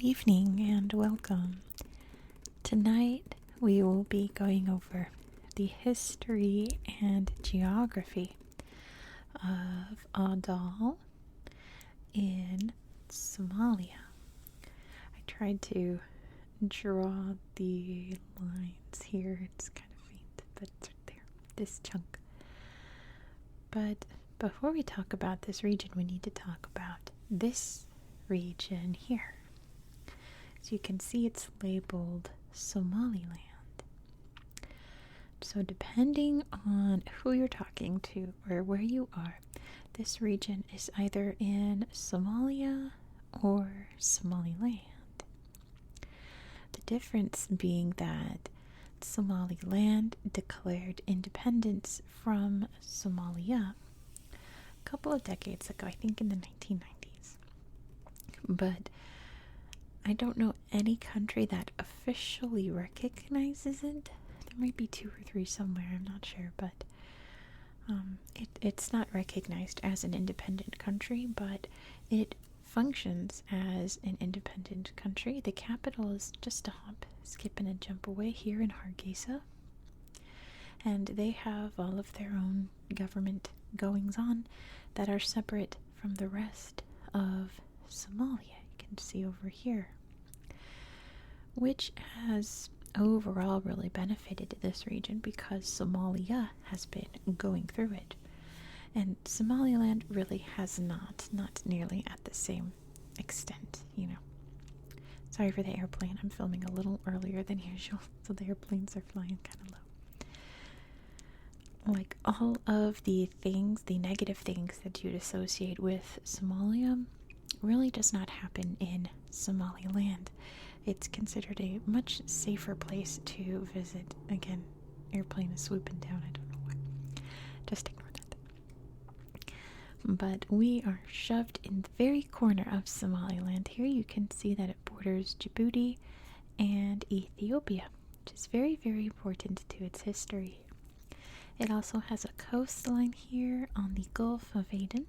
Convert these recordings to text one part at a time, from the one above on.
evening and welcome. Tonight we will be going over the history and geography of Awdal in Somalia. I tried to draw the lines here. It's kind of faint, but it's right there. This chunk. But before we talk about this region, we need to talk about this region here. So you can see it's labeled Somaliland. So depending on who you're talking to or where you are, this region is either in Somalia or Somaliland. The difference being that Somaliland declared independence from Somalia a couple of decades ago, I think in the 1990s. But I don't know any country that officially recognizes it. There might be 2 or 3 somewhere, I'm not sure, but it's not recognized as an independent country, but it functions as an independent country. The capital is just a hop, skip, and a jump away here in Hargeisa, and they have all of their own government goings on that are separate from the rest of Somalia. You can see over here, which has overall really benefited this region because Somalia has been going through it. And Somaliland really has not nearly at the same extent, Sorry for the airplane. I'm filming a little earlier than usual, so the airplanes are flying kind of low. Like all of the things, the negative things that you'd associate with Somalia really does not happen in Somaliland. It's considered a much safer place to visit. Again, airplane is swooping down. I don't know why. Just ignore that. But we are shoved in the very corner of Somaliland. Here you can see that it borders Djibouti and Ethiopia, which is very, very important to its history. It also has a coastline here on the Gulf of Aden,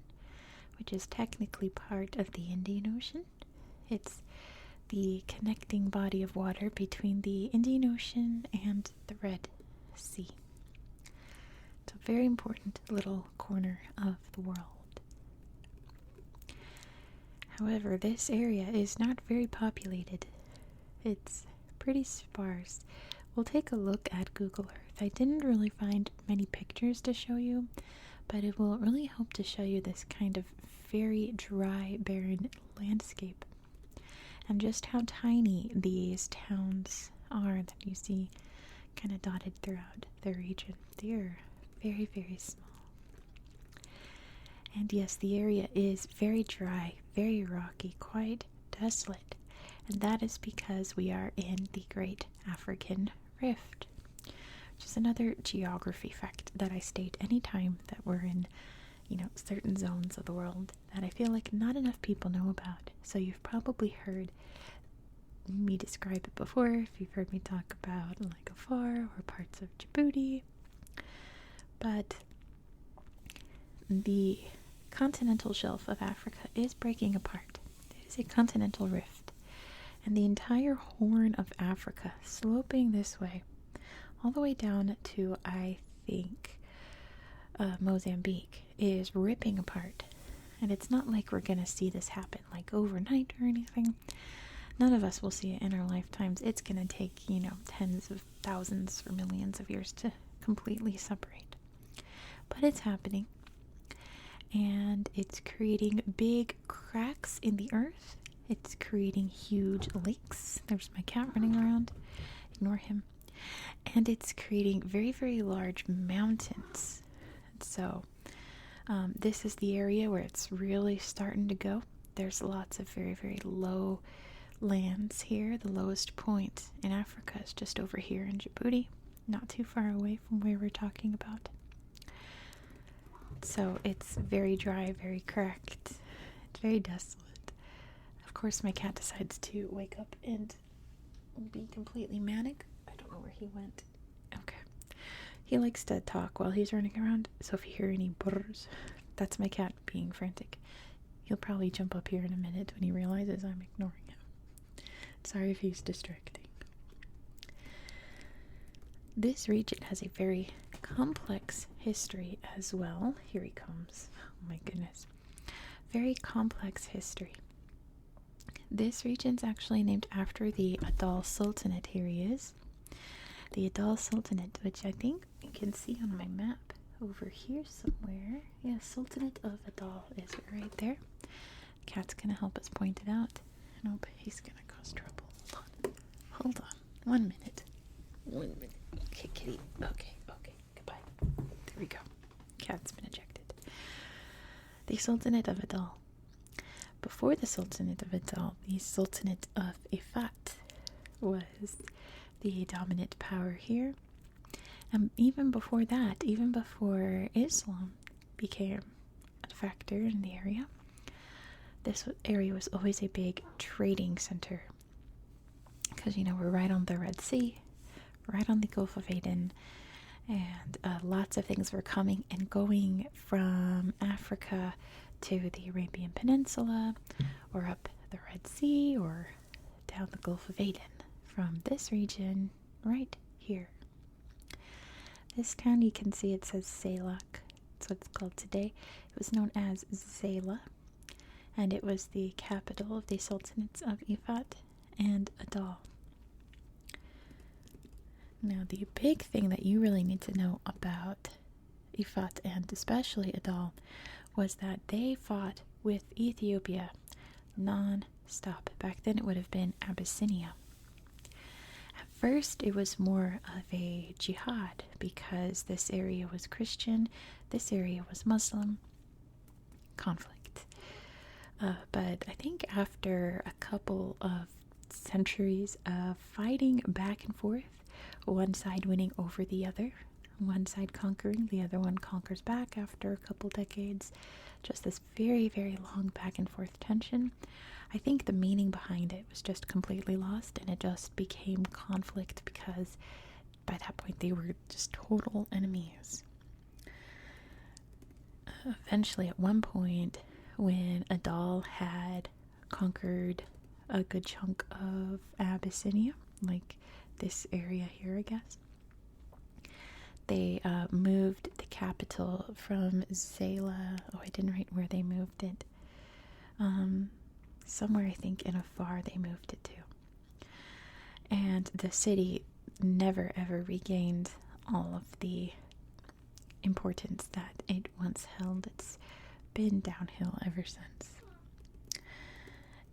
which is technically part of the Indian Ocean. It's the connecting body of water between the Indian Ocean and the Red Sea. It's a very important little corner of the world. However, this area is not very populated. It's pretty sparse. We'll take a look at Google Earth. I didn't really find many pictures to show you, but it will really help to show you this kind of very dry, barren landscape and just how tiny these towns are that you see kind of dotted throughout the region. They're very, very small. And yes, the area is very dry, very rocky, quite desolate, and that is because we are in the Great African Rift, which is another geography fact that I state anytime that we're in certain zones of the world that I feel like not enough people know about. So you've probably heard me describe it before, if you've heard me talk about like Afar or parts of Djibouti. But the continental shelf of Africa is breaking apart. It is a continental rift, and the entire Horn of Africa, sloping this way, all the way down to, I think, Mozambique, is ripping apart. And it's not like we're gonna see this happen like overnight or anything. None of us will see it in our lifetimes. It's gonna take, tens of thousands or millions of years to completely separate. But it's happening. And it's creating big cracks in the earth. It's creating huge lakes. There's my cat running around. Ignore him. And it's creating very, very large mountains. So this is the area where it's really starting to go. There's lots of very, very low lands here. The lowest point in Africa is just over here in Djibouti, not too far away from where we're talking about. So it's very dry, very cracked. It's very desolate. Of course, my cat decides to wake up and be completely manic. I don't know where he went. Okay. He likes to talk while he's running around, so if you hear any brrrs, that's my cat being frantic. He'll probably jump up here in a minute when he realizes I'm ignoring him. Sorry if he's distracting. This region has a very complex history as well. Here he comes. Oh my goodness. Very complex history. This region's actually named after the Awdal Sultanate. Here he is. The Awdal Sultanate, which I think you can see on my map over here somewhere. Yeah, Sultanate of Awdal is right there. Cat's gonna help us point it out. Nope, he's gonna cause trouble. Hold on. 1 minute. 1 minute. Okay, kitty. Okay, goodbye. There we go. Cat's been ejected. The Sultanate of Awdal. Before the Sultanate of Awdal, the Sultanate of Ifat was the dominant power here. And even before that, even before Islam became a factor in the area, this area was always a big trading center. Because, we're right on the Red Sea, right on the Gulf of Aden, and lots of things were coming and going from Africa to the Arabian Peninsula, or up the Red Sea, or down the Gulf of Aden, from this region right here. This town, you can see it says Salak. That's what it's called today. It was known as Zayla, and it was the capital of the Sultanates of Ifat and Awdal. Now, the big thing that you really need to know about Ifat and especially Awdal was that they fought with Ethiopia non-stop. Back then it would have been Abyssinia. At first it was more of a jihad because this area was Christian, this area was Muslim. Conflict. But I think after a couple of centuries of fighting back and forth, one side winning over the other, one side conquering, the other one conquers back after a couple decades. Just this very, very long back and forth tension. I think the meaning behind it was just completely lost, and it just became conflict because by that point they were just total enemies. Eventually, at one point, when Awdal had conquered a good chunk of Abyssinia, like this area here, I guess, they moved the capital from Zayla. Oh, I didn't write where they moved it. Somewhere, I think, in Afar they moved it to. And the city never ever regained all of the importance that it once held. It's been downhill ever since.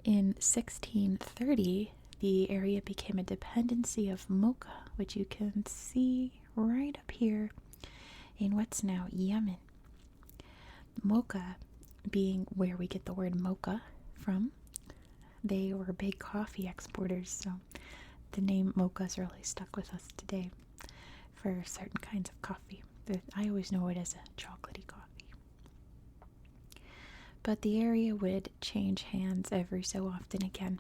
In 1630, the area became a dependency of Mocha, which you can see right up here in what's now Yemen. Mocha being where we get the word mocha from. They were big coffee exporters, so the name mocha's really stuck with us today for certain kinds of coffee. I always know it as a chocolatey coffee. But the area would change hands every so often again.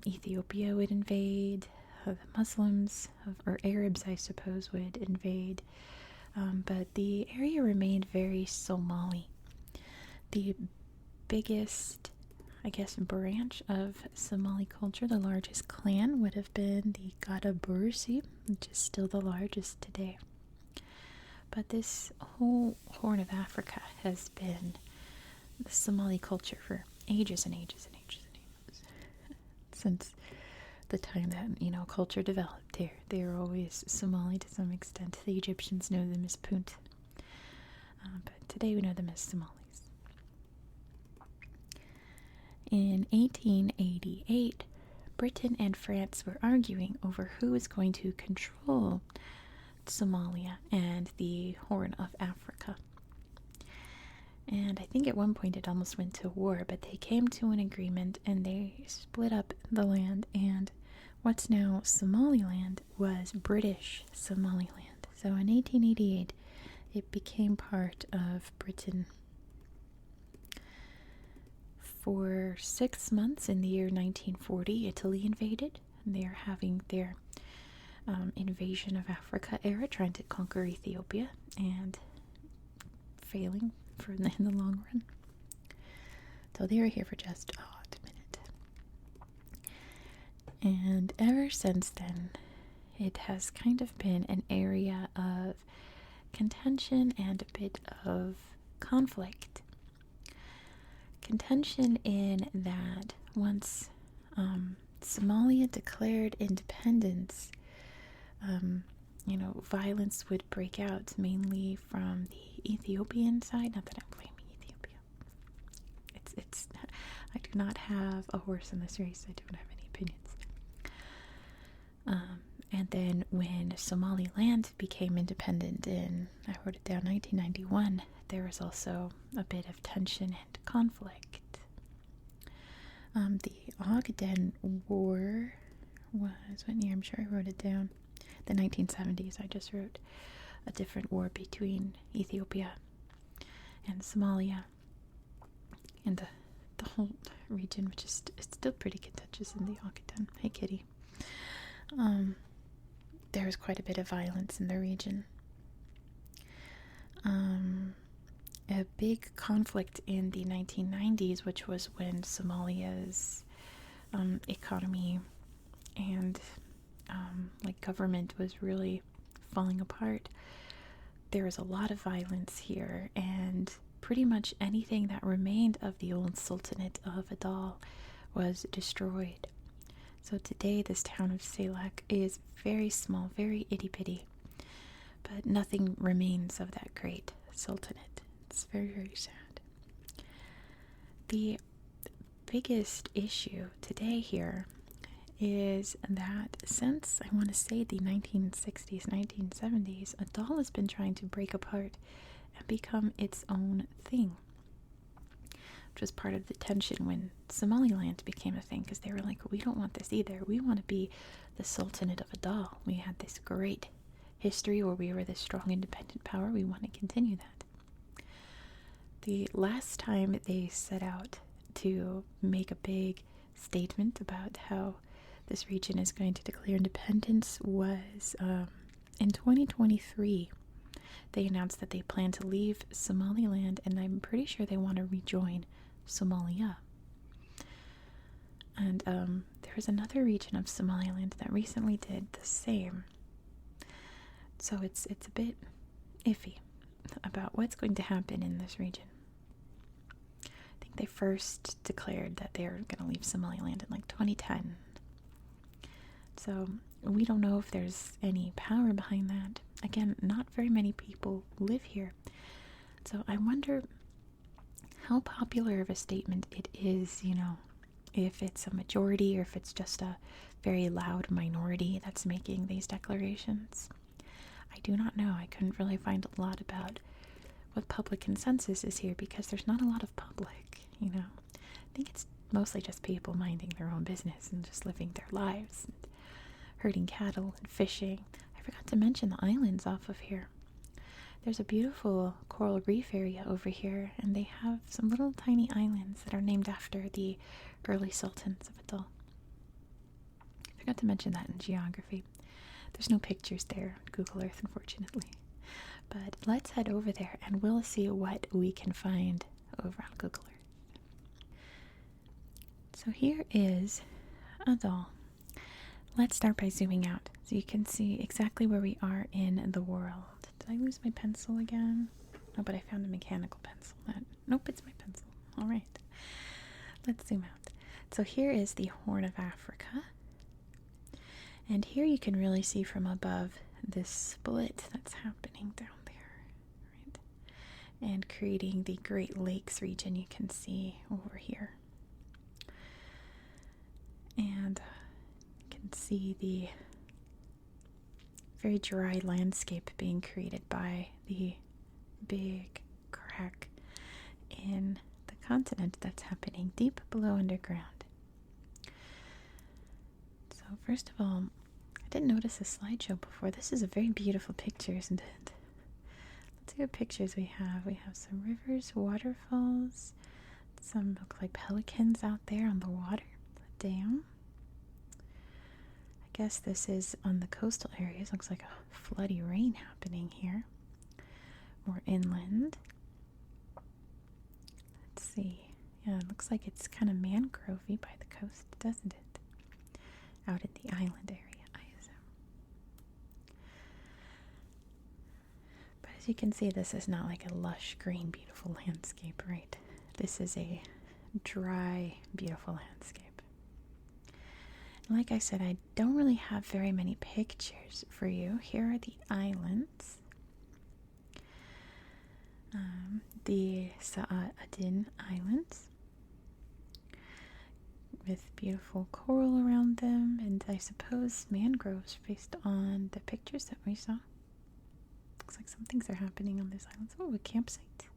Ethiopia would invade, the Muslims, or Arabs I suppose, would invade, but the area remained very Somali. The biggest, I guess, branch of Somali culture, the largest clan, would have been the Gadabursi, which is still the largest today. But this whole Horn of Africa has been the Somali culture for ages and ages and ages and ages. Since the time that, culture developed here. They were always Somali to some extent. The Egyptians know them as Punt. But today we know them as Somalis. In 1888, Britain and France were arguing over who was going to control Somalia and the Horn of Africa. And I think at one point it almost went to war, but they came to an agreement and they split up the land, and what's now Somaliland was British Somaliland. So in 1888, it became part of Britain. For 6 months in the year 1940, Italy invaded, and they are having their invasion of Africa era, trying to conquer Ethiopia, and failing in the long run. So they were here for just a hot minute. And ever since then, it has kind of been an area of contention and a bit of conflict. Contention in that once Somalia declared independence, violence would break out mainly from the Ethiopian side. Not that I'm blaming Ethiopia. It's. I do not have a horse in this race. I don't have any opinions. And then when Somaliland became independent in, I wrote it down, 1991, there was also a bit of tension and conflict. The Awdal War was, what year? I'm sure I wrote it down. The 1970s. I just wrote a different war between Ethiopia and Somalia. And the whole region, which is it's still pretty contentious in the Awdal. Hey, kitty. There was quite a bit of violence in the region. A big conflict in the 1990s, which was when Somalia's economy and government was really falling apart. There was a lot of violence here, and pretty much anything that remained of the old Sultanate of Awdal was destroyed. So today this town of Salak is very small, very itty-bitty, but nothing remains of that great sultanate. It's very, very sad. The biggest issue today here is that since, I want to say, the 1960s, 1970s, Awdal has been trying to break apart and become its own thing, which was part of the tension when Somaliland became a thing, because they were like, we don't want this either. We want to be the Sultanate of Awdal. We had this great history where we were this strong independent power. We want to continue that. The last time they set out to make a big statement about how this region is going to declare independence was in 2023. They announced that they plan to leave Somaliland, and I'm pretty sure they want to rejoin Somalia. And there was another region of Somaliland that recently did the same. So it's a bit iffy about what's going to happen in this region. I think they first declared that they were going to leave Somaliland in 2010. So we don't know if there's any power behind that. Again, not very many people live here. So I wonder how popular of a statement it is, if it's a majority or if it's just a very loud minority that's making these declarations. I do not know. I couldn't really find a lot about what public consensus is here because there's not a lot of public, I think it's mostly just people minding their own business and just living their lives, and herding cattle and fishing. I forgot to mention the islands off of here. There's a beautiful coral reef area over here, and they have some little tiny islands that are named after the early sultans of Awdal. I forgot to mention that in geography. There's no pictures there on Google Earth, unfortunately. But let's head over there and we'll see what we can find over on Google Earth. So here is Awdal. Let's start by zooming out so you can see exactly where we are in the world. Did I lose my pencil again? No, but I found a mechanical pencil. Nope, it's my pencil. All right. Let's zoom out. So here is the Horn of Africa. And here you can really see from above this split that's happening down there, right? And creating the Great Lakes region you can see over here. And you can see the very dry landscape being created by the big crack in the continent that's happening deep below underground. So first of all, I didn't notice a slideshow before. This is a very beautiful picture, isn't it? Let's see what pictures we have. We have some rivers, waterfalls, some look like pelicans out there on the water, a dam. I guess this is on the coastal areas. Looks like a floody rain happening here. More inland. Let's see. Yeah, it looks like it's kind of mangrovey by the coast, doesn't it? out at the island area, I assume. But as you can see, this is not like a lush, green, beautiful landscape, right? This is a dry, beautiful landscape. Like I said, I don't really have very many pictures for you. Here are the islands. The Sa'adin Islands, with beautiful coral around them, and I suppose mangroves based on the pictures that we saw. Looks like some things are happening on this island. Oh, a campsite.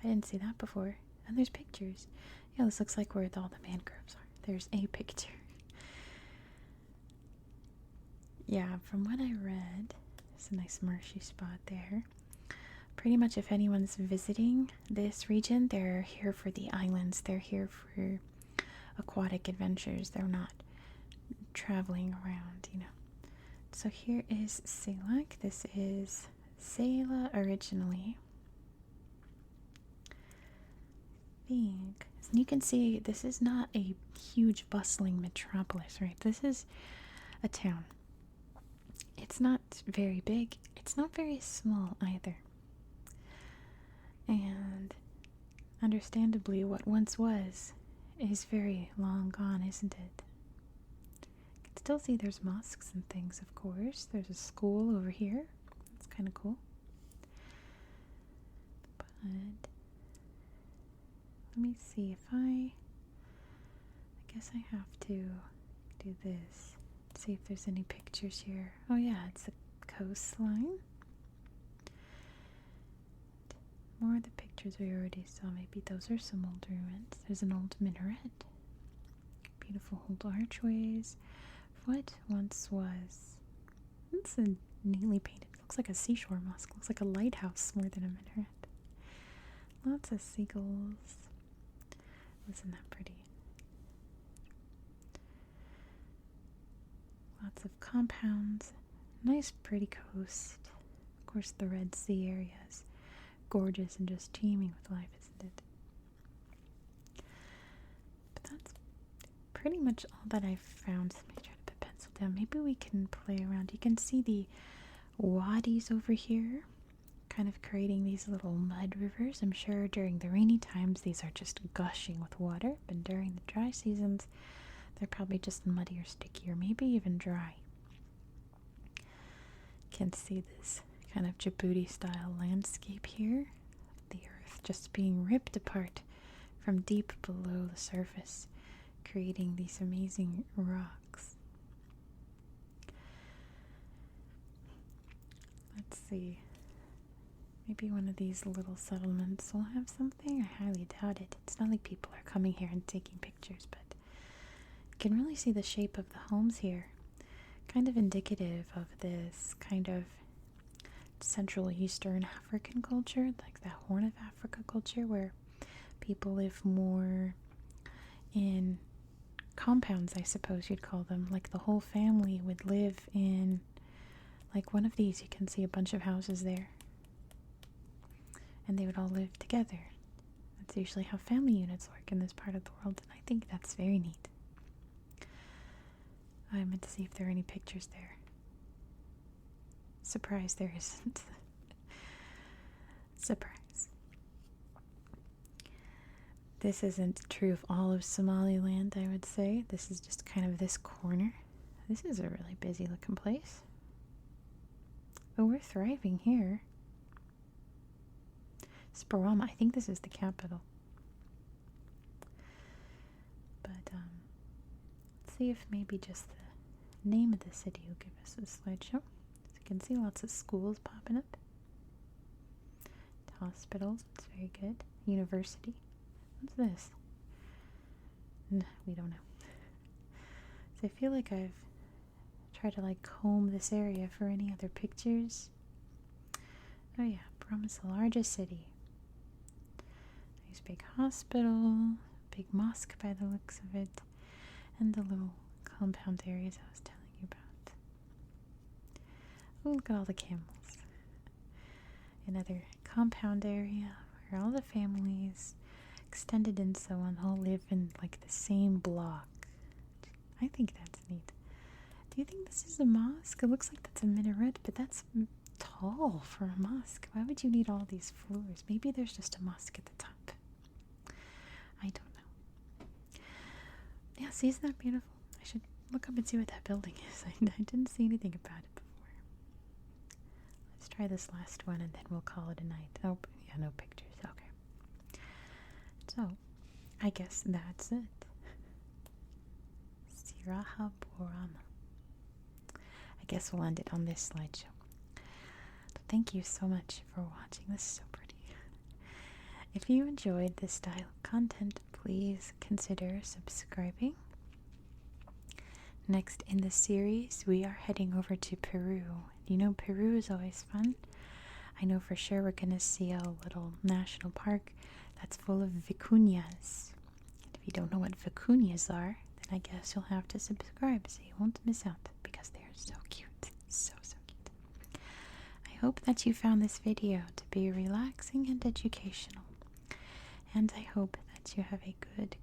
I didn't see that before. And there's pictures. Yeah, this looks like where all the mangroves are. There's a picture. Yeah, from what I read, there's a nice marshy spot there. Pretty much if anyone's visiting this region, they're here for the islands. They're here for aquatic adventures. They're not traveling around, you know. So here is Salak. This is Sela originally. And you can see this is not a huge bustling metropolis, right? This is a town. It's not very big. It's not very small either. And understandably, what once was is very long gone, isn't it? You can still see there's mosques and things, of course. There's a school over here. That's kind of cool. But let me see if I guess I have to do this. See if there's any pictures here. Oh yeah, it's a coastline. More of the pictures we already saw. Maybe those are some old ruins. There's an old minaret. Beautiful old archways. What once was. It's a neatly painted. Looks like a seashore mosque. Looks like a lighthouse more than a minaret. Lots of seagulls. Isn't that pretty? Lots of compounds. Nice pretty coast. Of course the Red Sea area is gorgeous and just teeming with life, isn't it? But that's pretty much all that I've found. Let me try to put pencil down. Maybe we can play around. You can see the wadis over here, kind of creating these little mud rivers. I'm sure during the rainy times these are just gushing with water, but during the dry seasons they're probably just muddy or sticky, or maybe even dry. You can see this kind of Djibouti style landscape here. The earth just being ripped apart from deep below the surface, creating these amazing rocks. Let's see. Maybe one of these little settlements will have something. I highly doubt it. It's not like people are coming here and taking pictures, but you can really see the shape of the homes here. Kind of indicative of this kind of Central Eastern African culture, like the Horn of Africa culture, where people live more in compounds, I suppose you'd call them. Like the whole family would live in like one of these. You can see a bunch of houses there. And they would all live together. That's usually how family units work in this part of the world, and I think that's very neat. I meant to see if there are any pictures there. Surprise, there isn't. Surprise. This isn't true of all of Somaliland, I would say. This is just kind of this corner. This is a really busy looking place. Oh, we're thriving here. Sparama, I think this is the capital. But let's see if maybe just the name of the city will give us a slideshow. So you can see lots of schools popping up. Hospitals, it's very good. University. What's this? We don't know. So I feel like I've tried to like comb this area for any other pictures. Oh yeah, Burma's the largest city. Nice big hospital, big mosque by the looks of it, and the little compound areas I was telling you about. Oh, look at all the camels. Another compound area where all the families, extended and so on, all live in like the same block. I think that's neat. Do you think this is a mosque? It looks like that's a minaret, but that's tall for a mosque. Why would you need all these floors? Maybe there's just a mosque at the top. I don't know. Yeah, see, isn't that beautiful? I should look up and see what that building is. I didn't see anything about it before. Let's try this last one and then we'll call it a night. Oh, yeah, no pictures. Okay. So, I guess that's it. Siraha Borama. I guess we'll end it on this slideshow. Thank you so much for watching. This is so pretty. If you enjoyed this style of content, please consider subscribing. Next in the series, we are heading over to Peru. You know, Peru is always fun. I know for sure we're going to see a little national park that's full of vicuñas. If you don't know what vicuñas are, then I guess you'll have to subscribe so you won't miss out because they're so cute. So cute. I hope that you found this video to be relaxing and educational. And I hope that you have a good